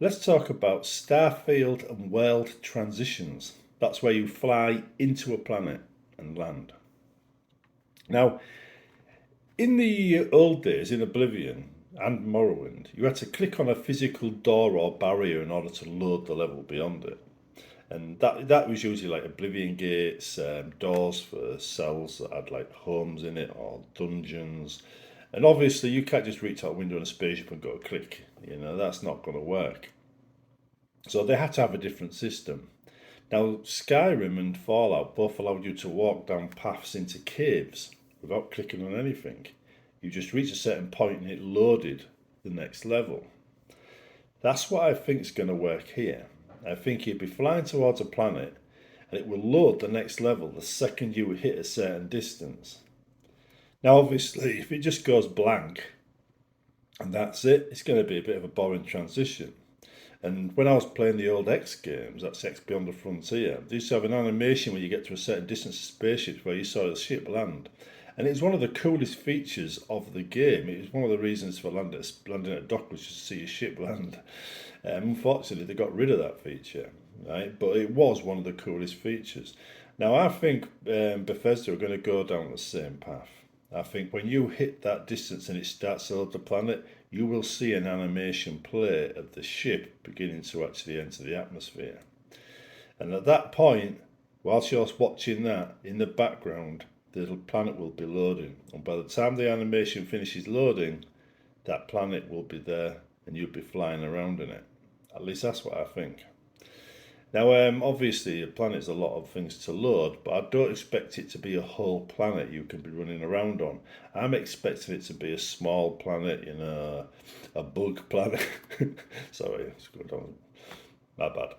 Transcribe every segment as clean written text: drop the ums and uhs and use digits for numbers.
Let's talk about Starfield and world transitions. That's where you fly into a planet and land. Now, in the old days, in Oblivion and Morrowind, you had to click on a physical door or barrier in order to load the level beyond it. And that was usually like Oblivion gates, doors for cells that had like homes in it or dungeons. And obviously, you can't just reach out a window in a spaceship and go click. That's not going to work. So they had to have a different system. Now, Skyrim and Fallout both allowed you to walk down paths into caves without clicking on anything. You just reached a certain point and it loaded the next level. That's what I think is going to work here. I think you'd be flying towards a planet and it will load the next level the second you hit a certain distance. Now, obviously, if it just goes blank and that's it, it's going to be a bit of a boring transition. And when I was playing the old X games, that's X Beyond the Frontier, they used to have an animation when you get to a certain distance of spaceships where you saw the ship land. And it was one of the coolest features of the game. It was one of the reasons for landing at dock was just to see a ship land. Unfortunately, they got rid of that feature, right? But it was one of the coolest features. Now, I think Bethesda are going to go down the same path. I think when you hit that distance and it starts to load the planet, you will see an animation play of the ship beginning to actually enter the atmosphere. And at that point, whilst you're watching that, in the background, the little planet will be loading. And by the time the animation finishes loading, that planet will be there and you'll be flying around in it. At least that's what I think. Now, obviously, a planet's a lot of things to load, but I don't expect it to be a whole planet you can be running around on. I'm expecting it to be a small planet, a bug planet. Sorry, it's going down. My bad.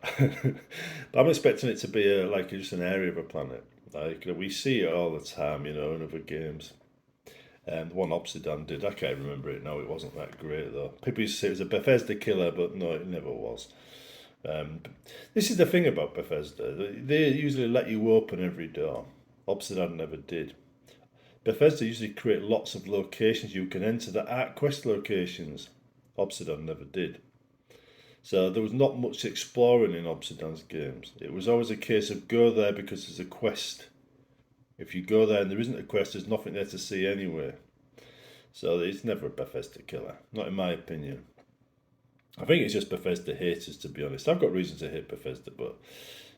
But I'm expecting it to be like just an area of a planet. Like we see it all the time, in other games. The one Obsidian did, I can't remember it now. It wasn't that great though. People used to say it was a Bethesda killer, but no, it never was. Um, this is the thing about Bethesda. They usually let you open every door. Obsidian never did. Bethesda usually create lots of locations you can enter that aren't quest locations. Obsidian never did. So there was not much exploring in Obsidian's games. It was always a case of go there because there's a quest. If you go there and there isn't a quest, there's nothing there to see anyway. So it's never a Bethesda killer, not in my opinion. I think it's just Bethesda haters, to be honest. I've got reason to hate Bethesda, but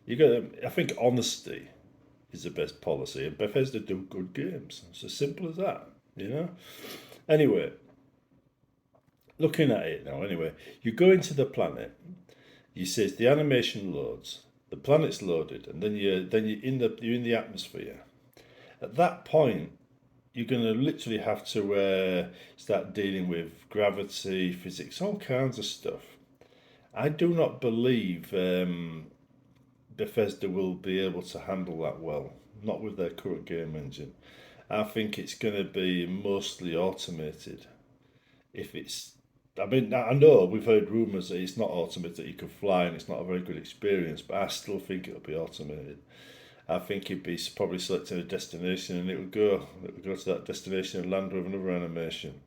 I think honesty is the best policy, and Bethesda do good games. It's as simple as that. Anyway, looking at it now. Anyway, you go into the planet. You say the animation loads, the planet's loaded, and then you're in the atmosphere. At that point, you're going to literally have to start dealing with gravity, physics, all kinds of stuff. I do not believe Bethesda will be able to handle that well, not with their current game engine. I think it's going to be mostly automated. If it's, I mean, I know we've heard rumours that it's not automated, that you can fly and it's not a very good experience, but I still think it'll be automated. I think he'd be probably selecting a destination and it would go to that destination and land with another animation.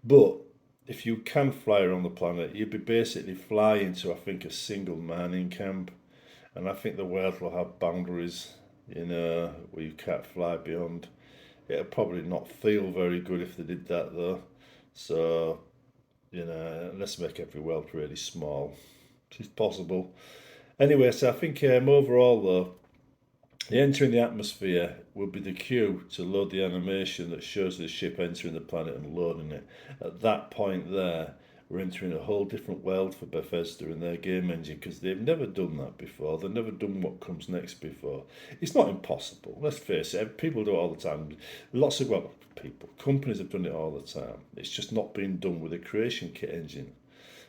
But if you can fly around the planet, you'd be basically flying to, I think, a single mining camp. And I think the world will have boundaries, where you can't fly beyond. It'll probably not feel very good if they did that though. So, let's make every world really small. It's possible. Anyway, so I think overall though, the entering the atmosphere will be the cue to load the animation that shows the ship entering the planet and loading it. At that point there, we're entering a whole different world for Bethesda and their game engine because they've never done that before. They've never done what comes next before. It's not impossible, let's face it. People do it all the time. Companies have done it all the time. It's just not been done with a creation kit engine.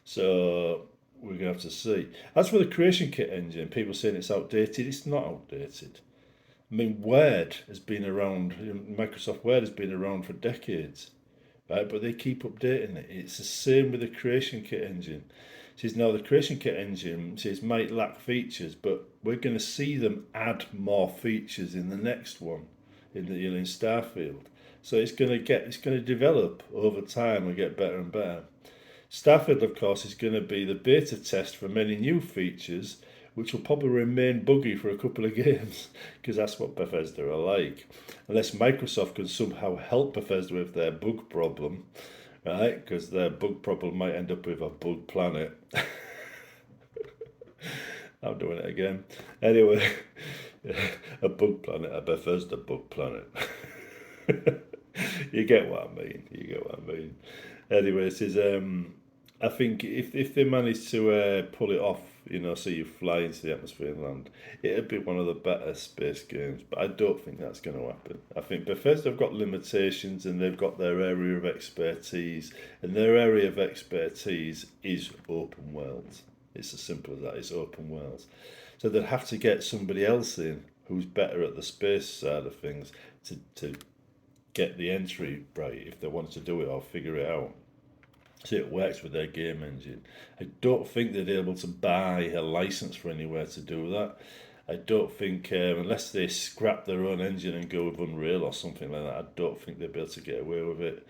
So we're going to have to see. As for the creation kit engine, people saying it's outdated. It's not outdated. I mean, Word has been around, Microsoft Word has been around for decades, right? But they keep updating it. It's the same with the creation kit engine. It says now the creation kit engine might lack features, but we're going to see them add more features in the next one, in Starfield. So it's going to develop over time and get better and better. Starfield, of course, is going to be the beta test for many new features, which will probably remain buggy for a couple of games, because that's what Bethesda are like. Unless Microsoft can somehow help Bethesda with their bug problem, right? Because their bug problem might end up with a bug planet. I'm doing it again. Anyway, a bug planet, a Bethesda bug planet. You get what I mean. You get what I mean. Anyway, this is I think if they manage to pull it off, so you fly into the atmosphere and land, it'd be one of the better space games. But I don't think that's going to happen. I think Bethesda have got limitations and they've got their area of expertise, and their area of expertise is open worlds. It's as simple as that. It's open worlds. So they'd have to get somebody else in who's better at the space side of things to get the entry right if they want to do it or figure it out. So it works with their game engine. I don't think they're able to buy a license for anywhere to do that. I don't think, unless they scrap their own engine and go with Unreal or something like that, I don't think they'll be able to get away with it.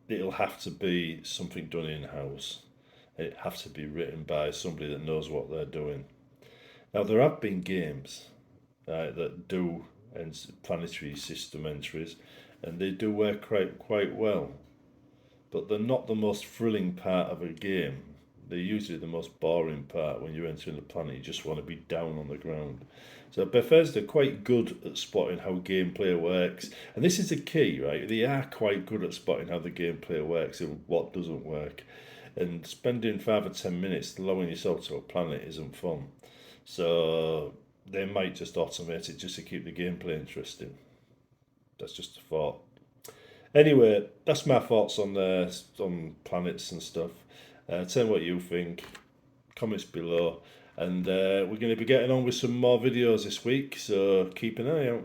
It'll have to be something done in-house. It has to be written by somebody that knows what they're doing. Now, there have been games that do planetary system entries, and they do work quite well. But they're not the most thrilling part of a game. They're usually the most boring part when you're entering the planet. You just want to be down on the ground. So Bethesda are quite good at spotting how gameplay works. And this is the key, right? They are quite good at spotting how the gameplay works and what doesn't work. And spending 5 or 10 minutes lowering yourself to a planet isn't fun. So they might just automate it just to keep the gameplay interesting. That's just a thought. Anyway, that's my thoughts on planets and stuff. Tell me what you think. Comments below. And we're going to be getting on with some more videos this week, so keep an eye out.